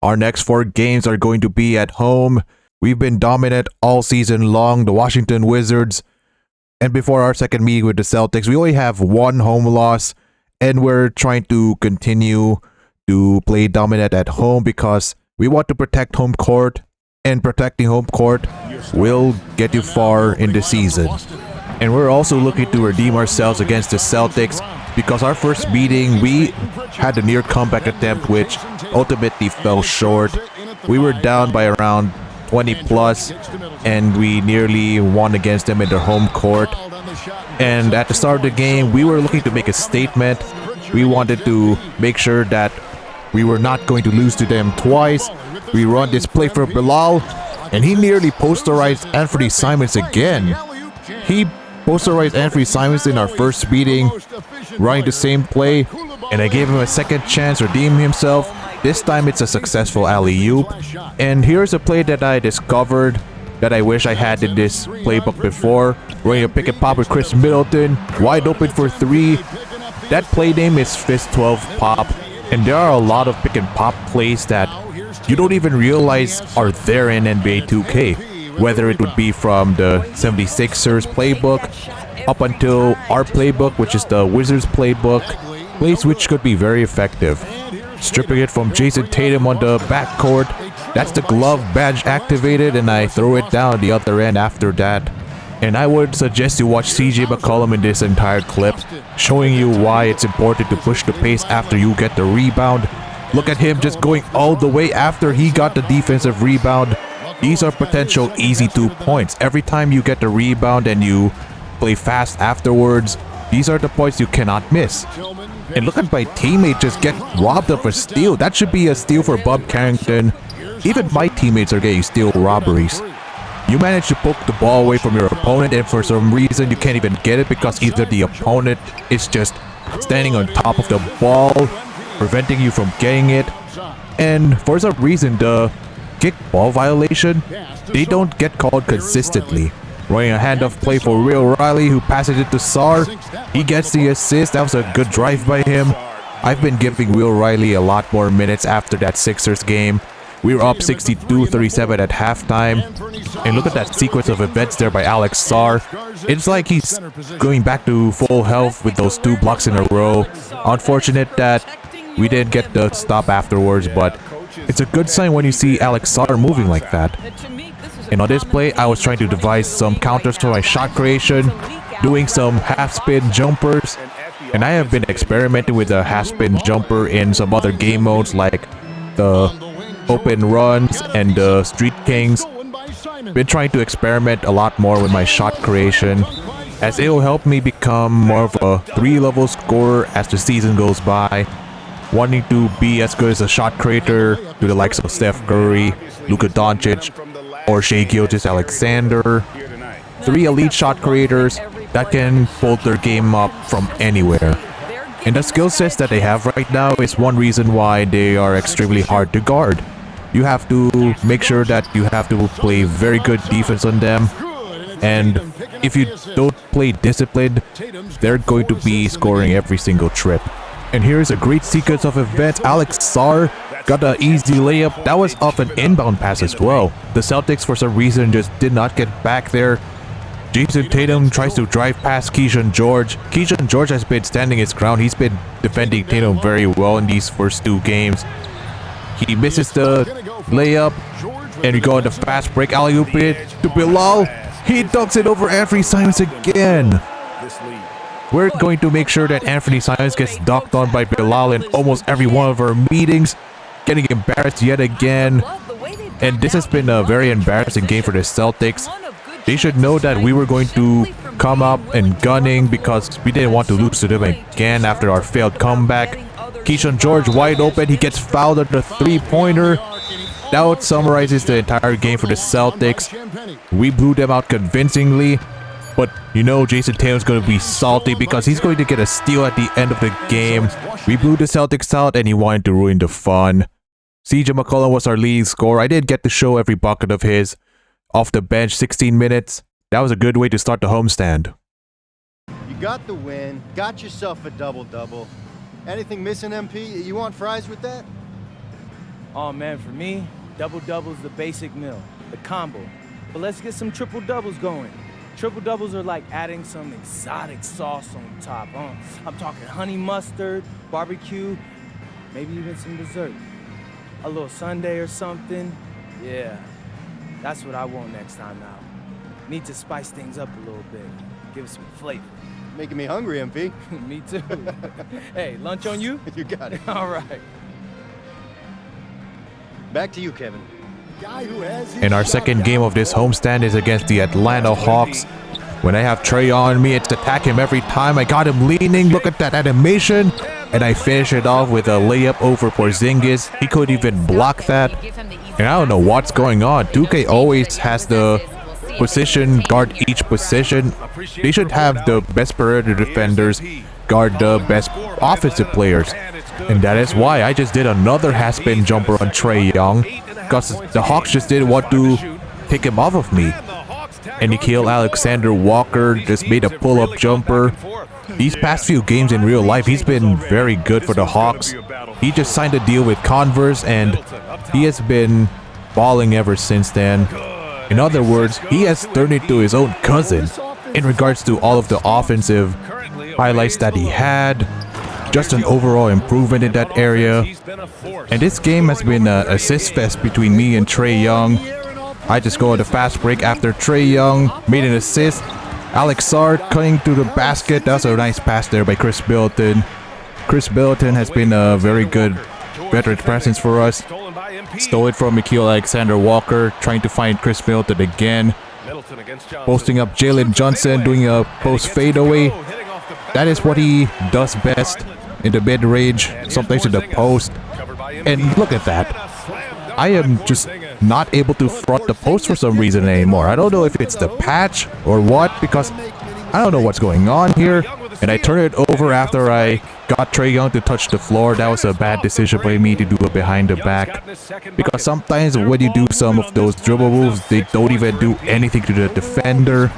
Our next 4 games are going to be at home. We've been dominant all season long, the Washington Wizards. And before our second meeting with the Celtics, we only have 1 home loss. And we're trying to continue to play dominant at home because we want to protect home court. And protecting home court will get you far in the season. And we're also looking to redeem ourselves against the Celtics because our first meeting, we had a near comeback attempt which ultimately fell short. We were down by around 20 plus and we nearly won against them in their home court. And at the start of the game, we were looking to make a statement. We wanted to make sure that we were not going to lose to them twice. We run this play for Bilal and he nearly posterized Anthony Simons again. He posterized Anthony Simons in our first meeting, running the same play, and I gave him a second chance to redeem himself. This time it's a successful alley-oop. And here's a play that I discovered that I wish I had in this playbook before. Running a pick and pop with Chris Middleton, wide open for 3. That play name is Fist 12 Pop, and there are a lot of pick and pop plays that you don't even realize are there in NBA 2K. Whether it would be from the 76ers playbook up until our playbook, which is the Wizards playbook, plays which could be very effective. Stripping it from Jason Tatum on the backcourt, that's the glove badge activated and I throw it down the other end after that. And I would suggest you watch CJ McCollum in this entire clip, showing you why it's important to push the pace after you get the rebound. Look at him just going all the way after he got the defensive rebound. These are potential easy 2 points. Every time you get the rebound and you play fast afterwards, these are the points you cannot miss. And look at my teammate just get robbed of a steal. That should be a steal for Bob Carrington. Even my teammates are getting steal robberies. You manage to poke the ball away from your opponent and for some reason you can't even get it because either the opponent is just standing on top of the ball, preventing you from getting it. And for some reason the kick ball violation, they don't get called consistently. Running a handoff play for Will Riley who passes it to Sar. He gets the assist. That was a good drive by him. I've been giving Will Riley a lot more minutes after that Sixers game. We were up 62-37 at halftime. And look at that sequence of events there by Alex Sar. It's like he's going back to full health with those 2 blocks in a row. Unfortunate that we didn't get the stop afterwards, but it's a good sign when you see Alex Sar moving like that. And on this play, I was trying to devise some counters to my shot creation, doing some half-spin jumpers. And I have been experimenting with a half-spin jumper in some other game modes like the Open Runs and the Street Kings. Been trying to experiment a lot more with my shot creation, as it will help me become more of a 3-level scorer as the season goes by. Wanting to be as good as a shot creator to the likes of Steph Curry, Luka Doncic, or Shai Gilgeous-Alexander. 3 elite shot creators that can pull their game up from anywhere. And the skill sets that they have right now is one reason why they are extremely hard to guard. You have to make sure that you have to play very good defense on them. And if you don't play disciplined, they're going to be scoring every single trip. And here's a great sequence of events. Alex Sar got an easy layup. That was off an inbound pass as well. The Celtics for some reason just did not get back there. Jason Tatum tries to drive past Keyshawn George. Keyshawn George has been standing his ground. He's been defending Tatum very well in these first 2 games. He misses the layup. And we go on the fast break. Alley-oop it to Bilal. He dunks it over Anthony Simons again. We're going to make sure that Anthony Simons gets dunked on by Bilal in almost every one of our meetings. Getting embarrassed yet again. And this has been a very embarrassing game for the Celtics. They should know that we were going to come up and gunning because we didn't want to lose to them again after our failed comeback. Keyshawn George wide open. He gets fouled at the 3-pointer. That summarizes the entire game for the Celtics. We blew them out convincingly. But you know Jason Tatum's going to be salty because he's going to get a steal at the end of the game. We blew the Celtics out and he wanted to ruin the fun. CJ McCollum was our leading scorer. I didn't get to show every bucket of his. Off the bench, 16 minutes. That was a good way to start the homestand. You got the win, got yourself a double-double. Anything missing, MP? You want fries with that? Oh man, for me, double-double's the basic meal, the combo. But let's get some triple-doubles going. Triple-doubles are like adding some exotic sauce on top. I'm talking honey mustard, barbecue, maybe even some dessert. A little sundae or something. Yeah, that's what I want next time now. Need to spice things up a little bit. Give it some flavor. Making me hungry, MP. Me too. Hey, lunch on you? You got it. All right. Back to you, Kevin. And our second game of this homestand is against the Atlanta Hawks. When I have Trae on me, it's attack him every time. I got him leaning. Look at that animation. And I finish it off with a layup over Porzingis. He couldn't even block that. And I don't know what's going on. 2K always has the position guard each position. They should have the best perimeter defenders guard the best offensive players. And that is why I just did another half-spin jumper on Trae Young, because the Hawks just didn't want to take him off of me. And Nikhil Alexander Walker just made a pull-up jumper. These past few games in real life, he's been very good for the Hawks. He just signed a deal with Converse and he has been balling ever since then. In other words, he has turned into his own cousin in regards to all of the offensive highlights that he had. Just an overall improvement in that area. And this game has been an assist fest between me and Trae Young. I just go on the fast break after Trae Young made an assist. Alex Sard cutting through the basket. That was a nice pass there by Chris Middleton. Chris Middleton has been a very good veteran presence for us. Stole it from Nikhil Alexander Walker, trying to find Chris Middleton again. Posting up Jalen Johnson, doing a post fadeaway. That is what he does best, in the mid-range, sometimes in the post. And look at that. I am just not able to front the post for some reason anymore. I don't know if it's the patch or what, because I don't know what's going on here. And I turned it over after I got Trae Young to touch the floor. That was a bad decision by me to do it behind the back. Because sometimes when you do some of those dribble moves, they don't even do anything to the defender.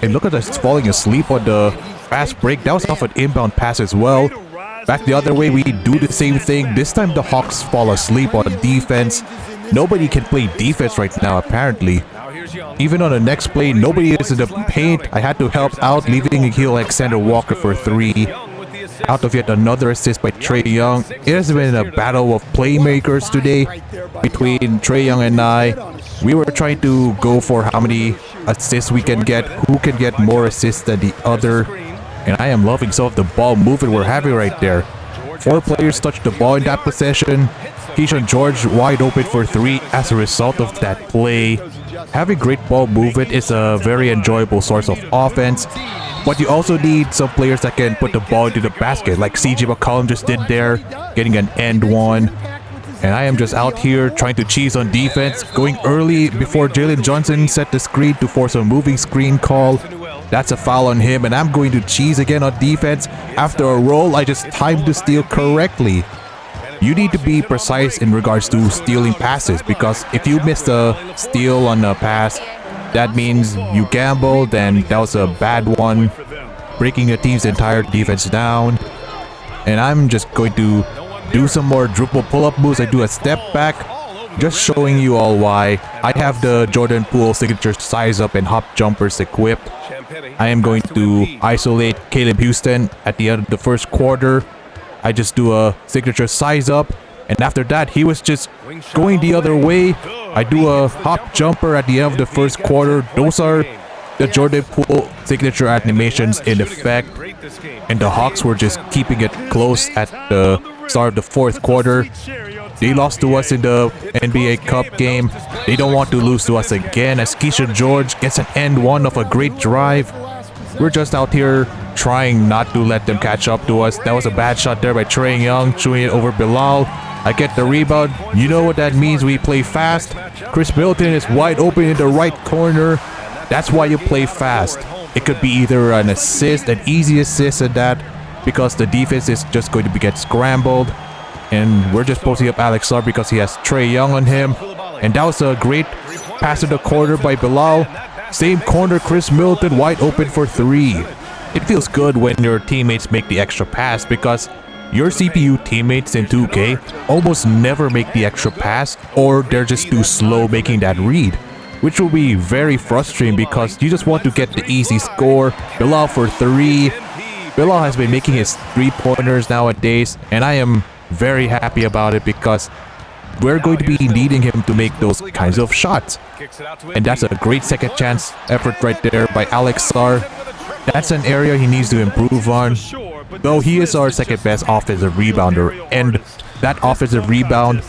And look at us falling asleep on the fast break. That was off an inbound pass as well. Back the other way, we do the same thing. This time the Hawks fall asleep on defense. Nobody can play defense right now, apparently. Even on the next play, nobody is in the paint. I had to help out, leaving Nikhil Alexander Walker for 3. Out of yet another assist by Trae Young. It has been a battle of playmakers today between Trae Young and I. We were trying to go for how many assists we can get, who can get more assists than the other. And I am loving some of the ball movement we're having right there. 4 players touched the ball in that possession. Keyshawn George wide open for 3 as a result of that play. Having great ball movement is a very enjoyable source of offense. But you also need some players that can put the ball into the basket, like CJ McCollum just did there, getting an end one. And I am just out here trying to cheese on defense, going early before Jalen Johnson set the screen to force a moving screen call. That's a foul on him, and I'm going to cheese again on defense. After a roll, I just timed the steal correctly. You need to be precise in regards to stealing passes, because if you miss a steal on a pass, that means you gambled, and that was a bad one, breaking your team's entire defense down. And I'm just going to do some more dribble pull-up moves. I do a step back, just showing you all why. I have the Jordan Poole signature size up and hop jumpers equipped. I am going to isolate Caleb Houston at the end of the first quarter. I just do a signature size up, and after that he was just going the other way. I do a hop jumper at the end of the first quarter. Those are the Jordan Poole signature animations in effect, and the Hawks were just keeping it close at the start of the fourth quarter. They lost to us in the NBA Cup game. They don't want to lose to us again, as Keyshawn George gets an end one of a great drive. We're just out here trying not to let them catch up to us. That was a bad shot there by Trae Young, shooting it over Bilal. I get the rebound. You know what that means. We play fast. Chris Middleton is wide open in the right corner. That's why you play fast. It could be either an assist, an easy assist at that, because the defense is just going to get scrambled. And we're just posting up Alex Sard because he has Trae Young on him. And that was a great pass in the corner by Bilal. Same corner, Chris Middleton wide open for 3. It feels good when your teammates make the extra pass, because your CPU teammates in 2K almost never make the extra pass, or they're just too slow making that read, which will be very frustrating because you just want to get the easy score. Bilal for 3. Bilal has been making his 3-pointers nowadays, and I am very happy about it because we're going to be needing him to make those kinds of shots. And that's a great second chance effort right there by Alexar. That's an area he needs to improve on, though he is our second best offensive rebounder, and that offensive rebound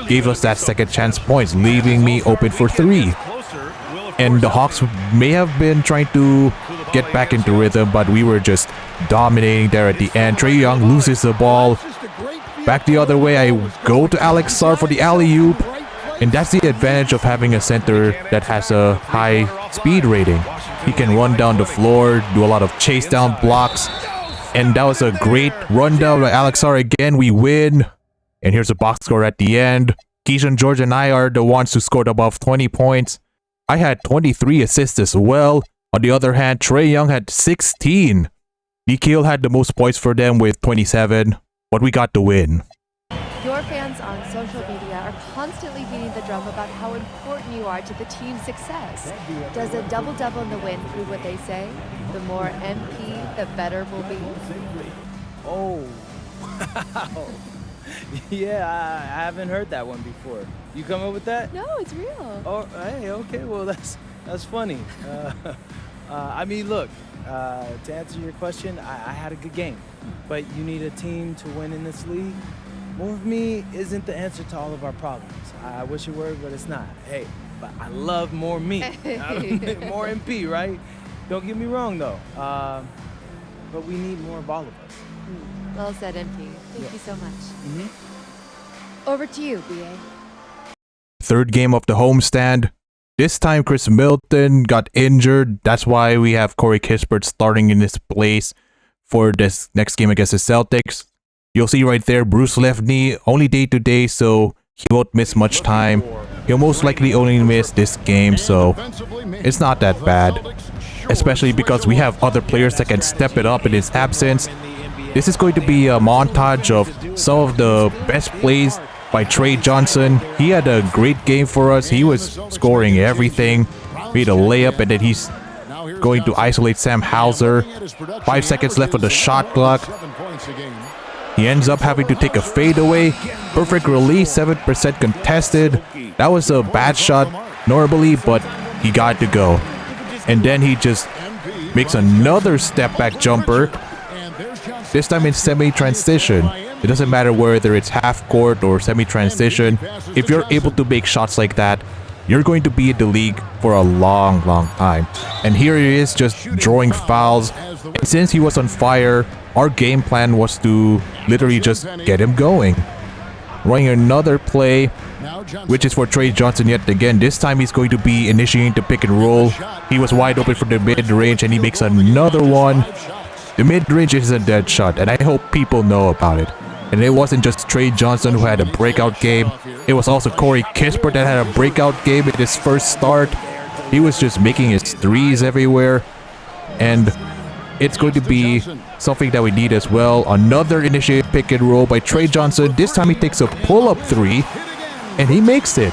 gave us that second chance points, leaving me open for 3. And the Hawks may have been trying to get back into rhythm, but we were just dominating there at the end. Trae Young loses the ball. Back the other way, I go to Alexar for the alley-oop. And that's the advantage of having a center that has a high speed rating. He can run down the floor, do a lot of chase down blocks. And that was a great rundown by Alexar again. We win. And here's a box score at the end. Keyshawn George and I are the ones who scored above 20 points. I had 23 assists as well. On the other hand, Trae Young had 16. Nikhil had the most points for them with 27. But we got the win. Your fans on social media are constantly beating the drum about how important you are to the team's success. Does a double-double in the win prove what they say? The more MP, the better we'll be. Oh, wow. Yeah, I haven't heard that one before. You come up with that? No, it's real. Oh, hey, okay, well, that's funny. I mean, look, to answer your question, I had a good game, but you need a team to win in this league. More of me isn't the answer to all of our problems. I wish it were, but it's not. Hey, but I love more me. More MP, right? Don't get me wrong, though. But we need more of all of us. Well said, MP. Thank you so much. Mm-hmm. Over to you, BA. Third game of the homestand. This time Chris Middleton got injured. That's why we have Corey Kispert starting in his place for this next game against the Celtics. You'll see right there, Bruce left knee, only day-to-day, so he won't miss much time. He'll most likely only miss this game, so it's not that bad. Especially because we have other players that can step it up in his absence. This is going to be a montage of some of the best plays by Trae Johnson. He had a great game for us. He was scoring everything. Made a layup, and then he's going to isolate Sam Hauser. 5 seconds left on the shot clock. He ends up having to take a fadeaway. Perfect release, 7% contested. That was a bad shot normally, but he got to go. And then he just makes another step back jumper. This time in semi-transition. It doesn't matter whether it's half court or semi-transition. If you're able to make shots like that, you're going to be in the league for a long, long time. And here he is just drawing fouls. And since he was on fire, our game plan was to literally just get him going. Running another play, which is for Trae Johnson yet again. This time he's going to be initiating the pick and roll. He was wide open for the mid-range and he makes another one. The mid-range is a dead shot and I hope people know about it. And it wasn't just Trae Johnson who had a breakout game. It was also Corey Kispert that had a breakout game in his first start. He was just making his threes everywhere. And it's going to be something that we need as well. Another initiated pick and roll by Trae Johnson. This time he takes a pull-up 3 and he makes it.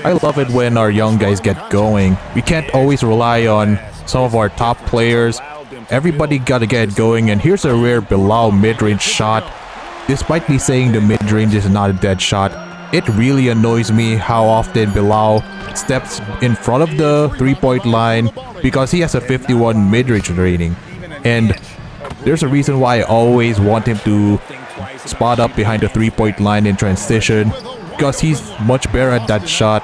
I love it when our young guys get going. We can't always rely on some of our top players. Everybody gotta get going, and here's a rare Bilal mid-range shot. Despite me saying the mid-range is not a dead shot, it really annoys me how often Bilal steps in front of the 3-point line because he has a 51 mid-range rating. And there's a reason why I always want him to spot up behind the 3-point line in transition, because he's much better at that shot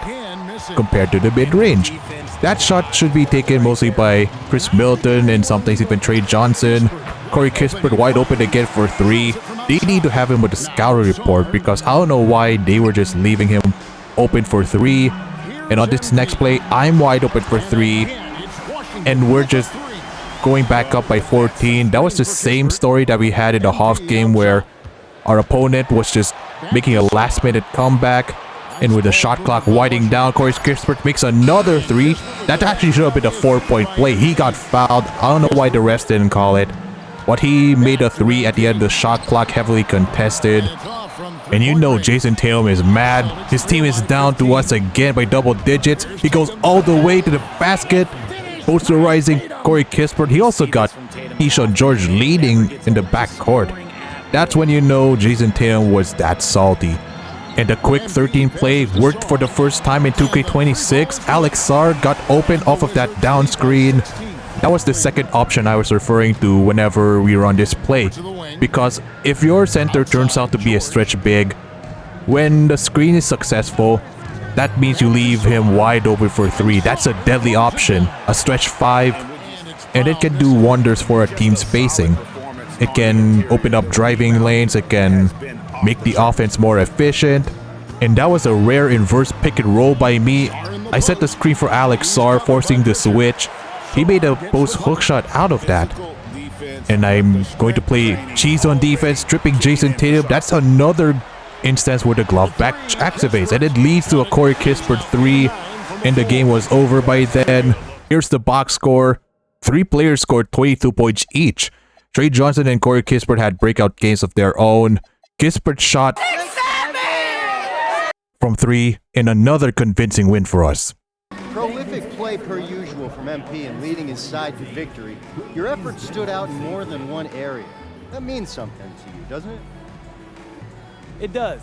compared to the mid-range. That shot should be taken mostly by Chris Middleton and sometimes even Trae Johnson. Corey Kispert wide open again for 3. They need to have him with the scouting report because I don't know why they were just leaving him open for 3. And on this next play, I'm wide open for 3. And we're just going back up by 14. That was the same story that we had in the Hawks game where our opponent was just making a last-minute comeback. And with the shot clock winding down, Corey Kispert makes another 3. That actually should have been a 4-point play. He got fouled. I don't know why the refs didn't call it. but he made a 3 at the end of the shot clock, heavily contested. And you know Jason Tatum is mad. His team is down to us again by double digits. He goes all the way to the basket, posterizing Corey Kispert. He also got Keyshawn George leading in the backcourt. That's when you know Jason Tatum was that salty. And the quick 13 play worked for the first time in 2K26. Alex Sarr got open off of that down screen. That was the second option I was referring to whenever we run this play. Because if your center turns out to be a stretch big, when the screen is successful, that means you leave him wide open for 3. That's a deadly option, a stretch 5, and it can do wonders for a team's spacing. It can open up driving lanes, it can make the offense more efficient. And that was a rare inverse pick and roll by me. I set the screen for Alex Sarr, forcing the switch. He made a post hook shot out of that. And I'm going to play cheese on defense, tripping Jason Tatum. That's another instance where the glove back activates, and it leads to a Corey Kispert 3, and the game was over by then. Here's the box score. 3 players scored 22 points each. Trey Johnson and Corey Kispert had breakout games of their own. Kispert shot from 3 in another convincing win for us. Prolific play per usual from MP and leading his side to victory. Your efforts stood out in more than one area. That means something to you, doesn't it? It does.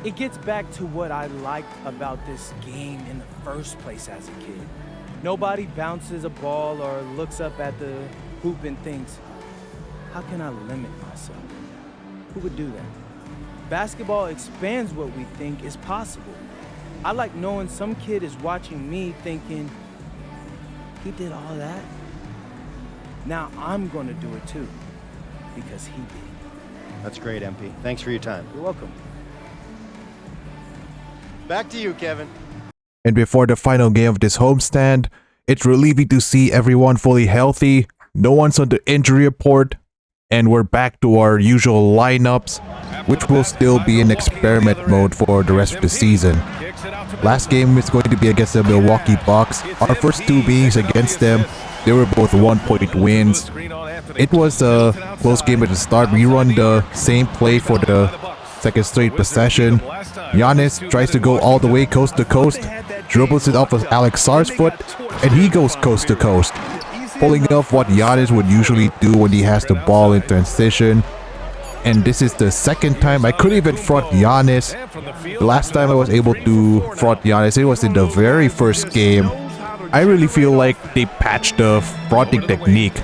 It gets back to what I liked about this game in the first place as a kid. Nobody bounces a ball or looks up at the hoop and thinks, how can I limit myself? Who would do that? Basketball expands what we think is possible. I like knowing some kid is watching me thinking, he did all that? Now I'm gonna do it too, because he did. That's great, MP. Thanks for your time. You're welcome. Back to you, Kevin. And before the final game of this homestand, it's relieving to see everyone fully healthy. No one's on the injury report, and we're back to our usual lineups, which will still be in experiment mode for the rest of the season. Last game is going to be against the Milwaukee Bucks. Our first 2 beings against them, they were both 1-point wins. It was a close game at the start. We run the same play for the second straight possession. Giannis tries to go all the way coast to coast, dribbles it off of Alex Sarr's foot, and he goes coast to coast, pulling off what Giannis would usually do when he has the ball in transition. And this is the second time I couldn't even front Giannis. The last time I was able to front Giannis, it was in the very first game. I really feel like they patched the fronting technique.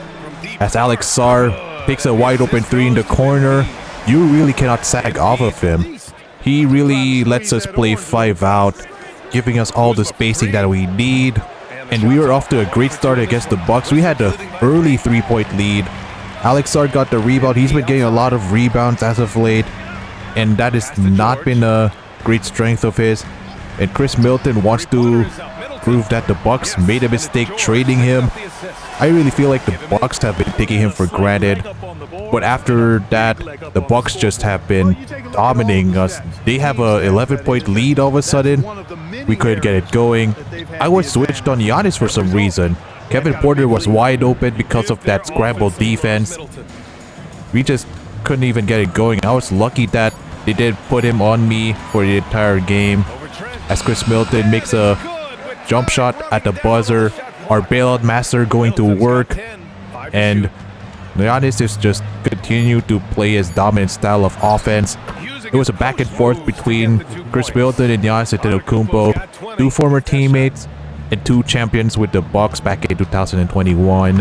As Alex Sarr takes a wide open 3 in the corner, you really cannot sag off of him. He really lets us play 5 out, giving us all the spacing that we need. And we were off to a great start against the Bucks. We had an early 3-point lead. Alex Sarr got the rebound. He's been getting a lot of rebounds as of late, and that has not been a great strength of his. And Chris Milton wants to prove that the Bucks made a mistake trading him. I really feel like the Bucks have been taking him for granted, but after that, the Bucks just have been dominating us. They have a 11-point lead all of a sudden. We couldn't get it going. I was switched on Giannis for some reason. Kevin Porter was wide open because of that scramble defense. We just couldn't even get it going. I was lucky that they did put him on me for the entire game. As Chris Milton makes a jump shot at the buzzer, our bailout master going to work, and Giannis is just continue to play his dominant style of offense. It was a back and forth between Chris Milton and Giannis Antetokounmpo, 2 former teammates and 2 champions with the Bucks back in 2021.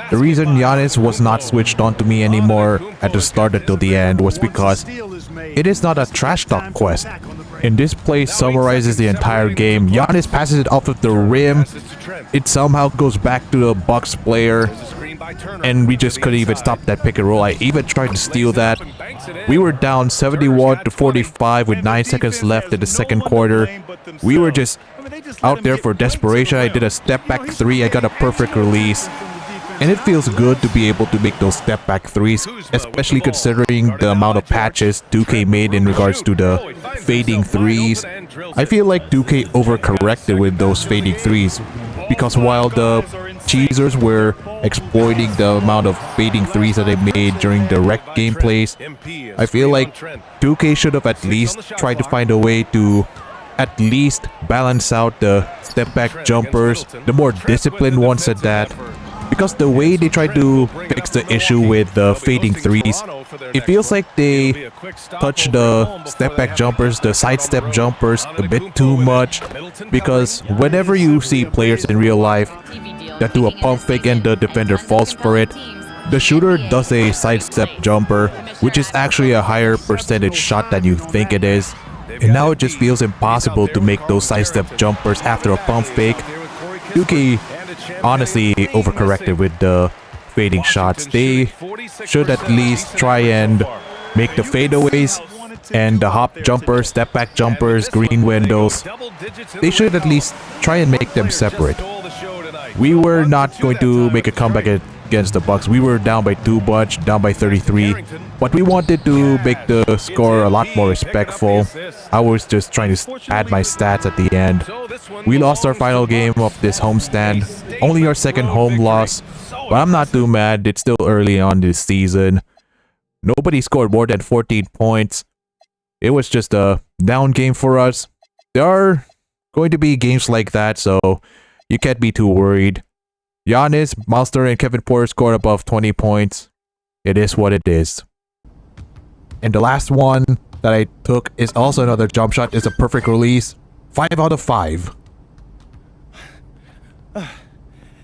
The reason Giannis was not switched on to me anymore at the start until the end was because it is not a trash talk quest. And this play summarizes the entire game. Giannis passes it off of the rim. It somehow goes back to the Bucks player, and we just couldn't even stop that pick and roll. I even tried to steal that. We were down 71-45 with 9 seconds left in the second quarter. We were just out there for desperation. I did a step back 3. I got a perfect release. And it feels good to be able to make those step back 3s, especially considering the amount of patches 2K made in regards to the fading 3s. I feel like 2K overcorrected with those fading 3s, because while the cheesers were exploiting the amount of fading threes that they made during direct gameplays. I feel like 2K should have at least tried to find a way to at least balance out the step back jumpers, the more disciplined ones at that. Because the way they try to fix the issue with the fading threes, it feels like they touch the step back jumpers, the sidestep jumpers a bit too much. Because whenever you see players in real life that do a pump fake and the defender falls for it, the shooter does a sidestep jumper, which is actually a higher percentage shot than you think it is. And now it just feels impossible to make those sidestep jumpers after a pump fake. 2K honestly overcorrected with the fading shots. They should at least try and make the fadeaways and the hop jumpers, step back jumpers, green windows. They should at least try and make them separate. We were not going to make a comeback against the Bucks. We were down by 2 bunch, down by 33. But we wanted to make the score a lot more respectful. I was just trying to add my stats at the end. We lost our final game of this homestand. Only our second home loss. But I'm not too mad. It's still early on this season. Nobody scored more than 14 points. It was just a down game for us. There are going to be games like that, so you can't be too worried. Giannis, Monster, and Kevin Porter scored above 20 points. It is what it is. And the last one that I took is also another jump shot. It's a perfect release. 5 out of 5.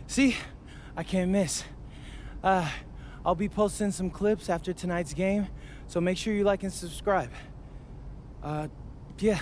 See? I can't miss. I'll be posting some clips after tonight's game, so make sure you like and subscribe. Yeah.